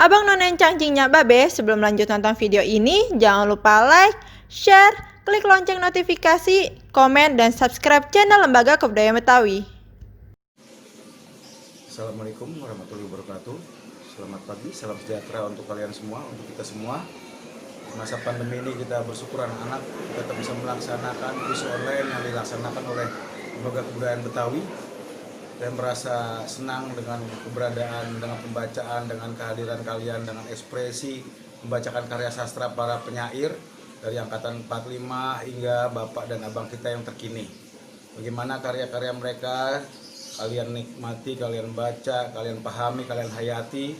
Abang nonen cangcingnya babe, sebelum lanjut nonton video ini, jangan lupa like, share, klik lonceng notifikasi, komen, dan subscribe channel Lembaga Kebudayaan Betawi. Assalamualaikum warahmatullahi wabarakatuh. Selamat pagi, salam sejahtera untuk kalian semua, untuk kita semua. Masa pandemi ini kita bersyukur anak-anak kita tetap bisa melaksanakan kuis online yang dilaksanakan oleh Lembaga Kebudayaan Betawi. Dan merasa senang dengan keberadaan, dengan pembacaan, dengan kehadiran kalian, dengan ekspresi membacakan karya sastra para penyair dari angkatan 45 hingga bapak dan abang kita yang terkini. Bagaimana karya-karya mereka kalian nikmati, kalian baca, kalian pahami, kalian hayati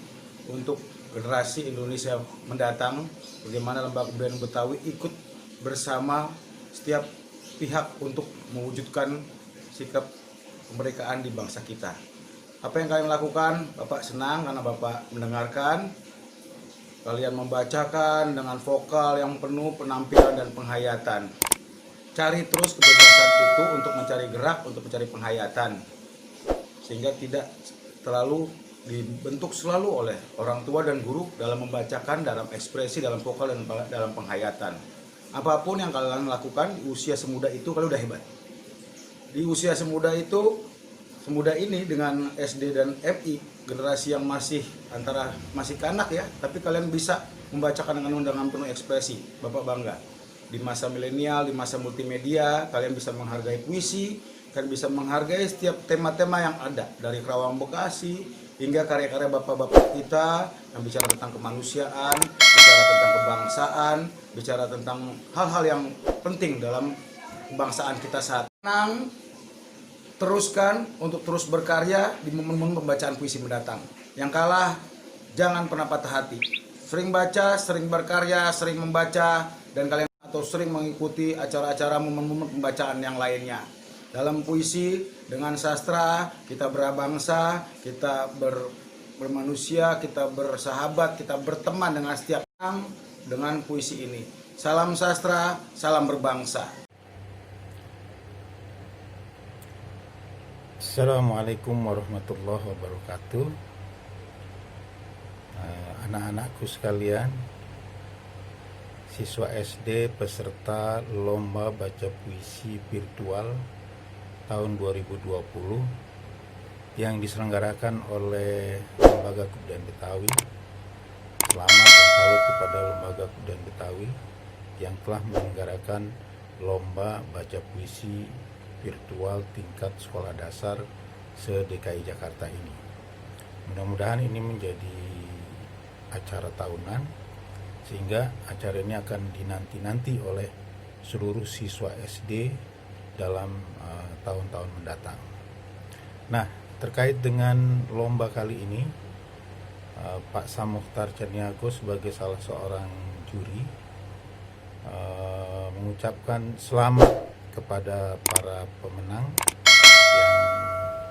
untuk generasi Indonesia mendatang. Bagaimana Lembaga Kebudayaan Betawi ikut bersama setiap pihak untuk mewujudkan sikap kemerdekaan di bangsa kita. Apa yang kalian lakukan? Bapak senang karena Bapak mendengarkan. Kalian membacakan dengan vokal yang penuh penampilan dan penghayatan. Cari terus kebebasan itu untuk mencari gerak, untuk mencari penghayatan. Sehingga tidak terlalu dibentuk selalu oleh orang tua dan guru dalam membacakan, dalam ekspresi, dalam vokal, dan dalam penghayatan. Apapun yang kalian lakukan di usia semuda itu, kalian udah hebat. Di usia semuda ini dengan SD dan MI, generasi yang masih kanak ya, tapi kalian bisa membacakan dengan penuh ekspresi. Bapak bangga. Di masa milenial, di masa multimedia, kalian bisa menghargai puisi, kalian bisa menghargai setiap tema-tema yang ada dari Kerawang Bekasi hingga karya-karya bapak-bapak kita yang bicara tentang kemanusiaan, bicara tentang kebangsaan, bicara tentang hal-hal yang penting dalam kebangsaan kita saat ini. Teruskan untuk terus berkarya di momen-momen pembacaan puisi mendatang. Yang kalah, jangan pernah patah hati. Sering baca, sering berkarya, sering membaca, dan kalian atau sering mengikuti acara-acara momen-momen pembacaan yang lainnya. Dalam puisi, dengan sastra, kita berbangsa, kita bermanusia, kita bersahabat, kita berteman dengan setiap orang dengan puisi ini. Salam sastra, salam berbangsa. Assalamualaikum warahmatullahi wabarakatuh. Anak-anakku sekalian, siswa SD peserta lomba baca puisi virtual tahun 2020 yang diselenggarakan oleh Lembaga Kebudayaan Betawi. Selamat dan salut kepada Lembaga Kebudayaan Betawi yang telah menyelenggarakan lomba baca puisi virtual tingkat sekolah dasar se-DKI Jakarta ini. Mudah-mudahan ini menjadi acara tahunan sehingga acara ini akan dinanti-nanti oleh seluruh siswa SD dalam tahun-tahun mendatang. Nah, terkait dengan lomba kali ini, Pak Samukhtar Cerniago sebagai salah seorang juri mengucapkan selamat kepada para pemenang yang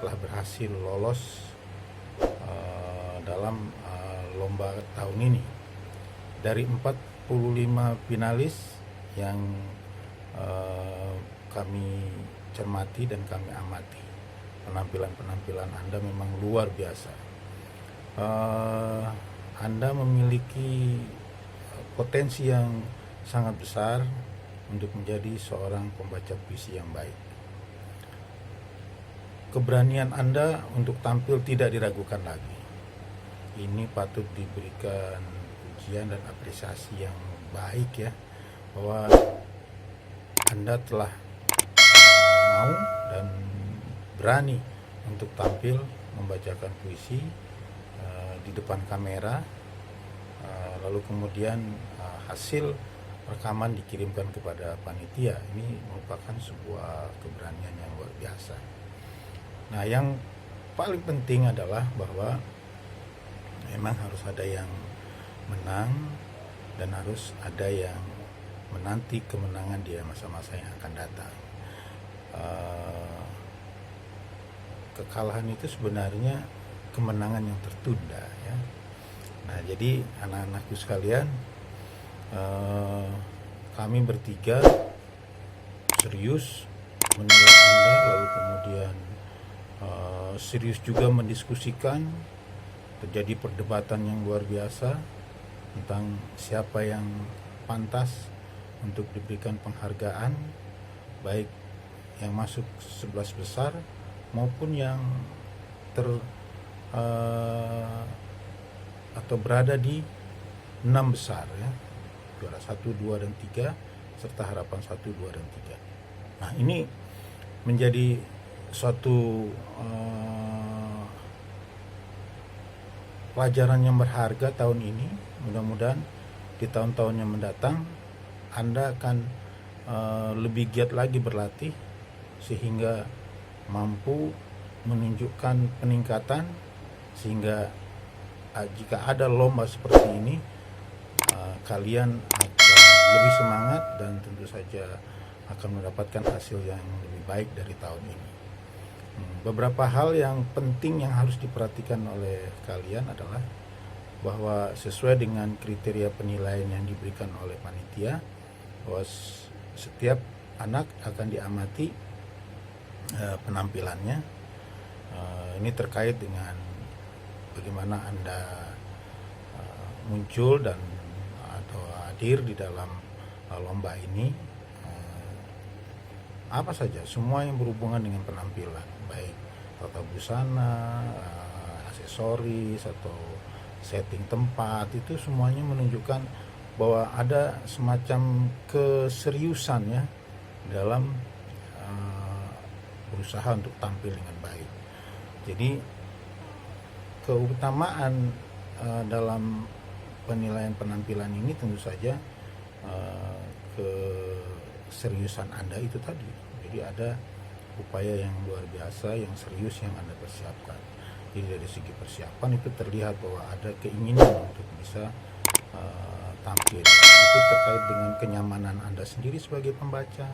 telah berhasil lolos dalam lomba tahun ini. Dari 45 finalis yang kami cermati dan kami amati, penampilan-penampilan Anda memang luar biasa. Anda memiliki potensi yang sangat besar untuk menjadi seorang pembaca puisi yang baik. Keberanian Anda untuk tampil tidak diragukan lagi. Ini patut diberikan pujian dan apresiasi yang baik ya, bahwa Anda telah mau dan berani untuk tampil membacakan puisi di depan kamera, lalu kemudian hasil rekaman dikirimkan kepada panitia. Ini merupakan sebuah keberanian yang luar biasa. Nah, yang paling penting adalah bahwa memang harus ada yang menang dan harus ada yang menanti kemenangan di masa-masa yang akan datang. Kekalahan itu sebenarnya kemenangan yang tertunda ya. Nah, jadi anak-anakku sekalian, kami bertiga serius menilai Anda, lalu kemudian serius juga mendiskusikan terjadi perdebatan yang luar biasa tentang siapa yang pantas untuk diberikan penghargaan, baik yang masuk 11 besar maupun yang atau berada di 6 besar ya, juara 1, 2, dan 3 serta harapan 1, 2, dan 3. Nah, ini menjadi suatu pelajaran yang berharga tahun ini. Mudah-mudahan di tahun-tahun yang mendatang Anda akan lebih giat lagi berlatih sehingga mampu menunjukkan peningkatan, sehingga jika ada lomba seperti ini kalian akan lebih semangat dan tentu saja akan mendapatkan hasil yang lebih baik dari tahun ini. Beberapa hal yang penting yang harus diperhatikan oleh kalian adalah bahwa sesuai dengan kriteria penilaian yang diberikan oleh panitia, bahwa setiap anak akan diamati penampilannya. Ini terkait dengan bagaimana Anda muncul dan atau hadir di dalam lomba ini. Apa saja, semua yang berhubungan dengan penampilan, baik tata busana, aksesoris atau setting tempat, itu semuanya menunjukkan bahwa ada semacam keseriusan ya dalam berusaha untuk tampil dengan baik. Jadi keutamaan dalam penilaian penampilan ini tentu saja keseriusan Anda itu tadi. Jadi ada upaya yang luar biasa, yang serius yang Anda persiapkan. Jadi dari segi persiapan itu terlihat bahwa ada keinginan untuk bisa tampil. Itu terkait dengan kenyamanan Anda sendiri sebagai pembaca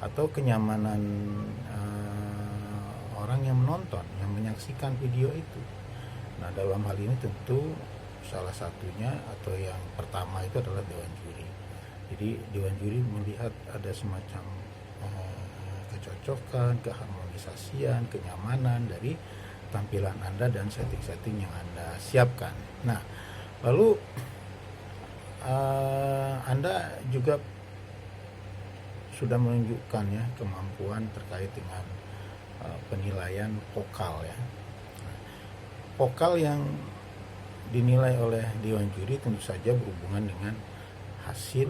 atau kenyamanan orang yang menonton, yang menyaksikan video itu. Nah, dalam hal ini tentu salah satunya atau yang pertama itu adalah Dewan Juri. Jadi Dewan Juri melihat ada semacam kecocokan, keharmonisasian, kenyamanan dari tampilan Anda dan setting-setting yang Anda siapkan. Nah, lalu Anda juga sudah menunjukkan ya kemampuan terkait dengan penilaian vokal ya. Vokal yang dinilai oleh Dewan Juri tentu saja berhubungan dengan hasil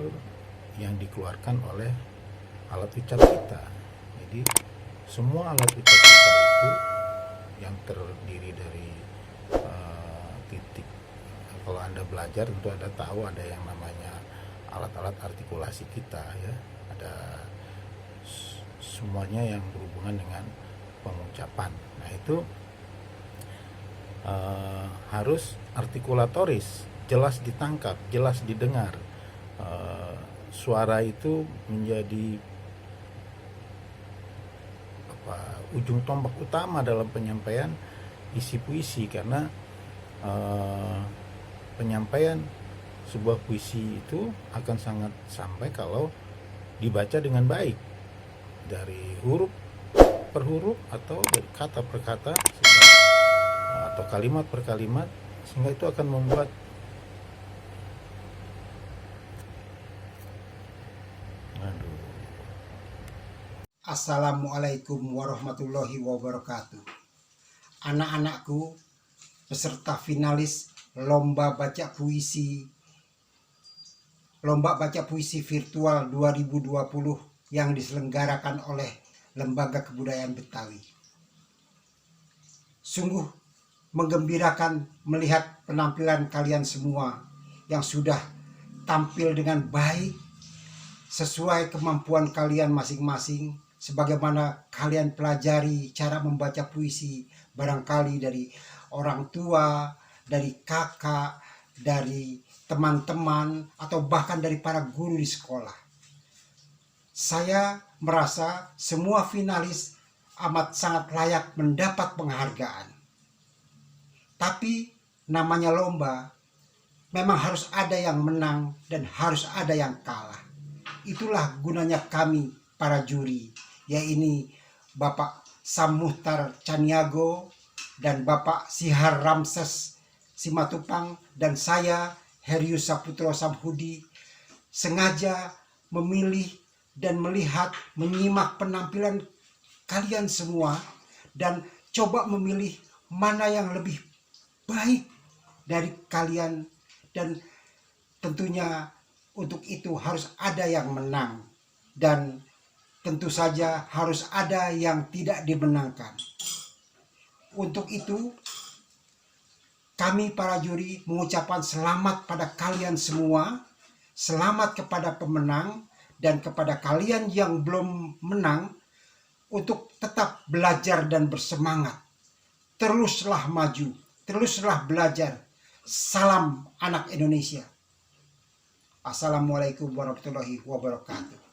yang dikeluarkan oleh alat ucap kita. Jadi semua alat ucap kita itu yang terdiri dari titik. Kalau Anda belajar tentu Anda tahu ada yang namanya alat-alat artikulasi kita ya. Ada semuanya yang berhubungan dengan pengucapan. Nah, itu harus artikulatoris, jelas ditangkap, jelas didengar. Suara itu menjadi ujung tombak utama dalam penyampaian isi puisi, karena penyampaian sebuah puisi itu akan sangat sampai kalau dibaca dengan baik dari huruf per huruf atau dari kata per kata atau kalimat per kalimat, sehingga itu akan membuat Assalamualaikum warahmatullahi wabarakatuh. Anak-anakku, peserta finalis Lomba Baca Puisi Virtual 2020 yang diselenggarakan oleh Lembaga Kebudayaan Betawi. Sungguh menggembirakan melihat penampilan kalian semua yang sudah tampil dengan baik sesuai kemampuan kalian masing-masing. Sebagaimana kalian pelajari cara membaca puisi, barangkali dari orang tua, dari kakak, dari teman-teman, atau bahkan dari para guru di sekolah. Saya merasa semua finalis amat sangat layak mendapat penghargaan. Tapi namanya lomba, memang harus ada yang menang dan harus ada yang kalah. Itulah gunanya kami para juri, yaitu Bapak Sam Muhtar Caniago dan Bapak Sihar Ramses Simatupang dan saya Herius Saputro Samhudi sengaja memilih dan melihat, menyimak penampilan kalian semua dan coba memilih mana yang lebih baik dari kalian, dan tentunya untuk itu harus ada yang menang dan tentu saja harus ada yang tidak dimenangkan. Untuk itu kami para juri mengucapkan selamat pada kalian semua, selamat kepada pemenang, dan kepada kalian yang belum menang untuk tetap belajar dan bersemangat. Teruslah maju, teruslah belajar. Salam anak Indonesia. Assalamualaikum warahmatullahi wabarakatuh.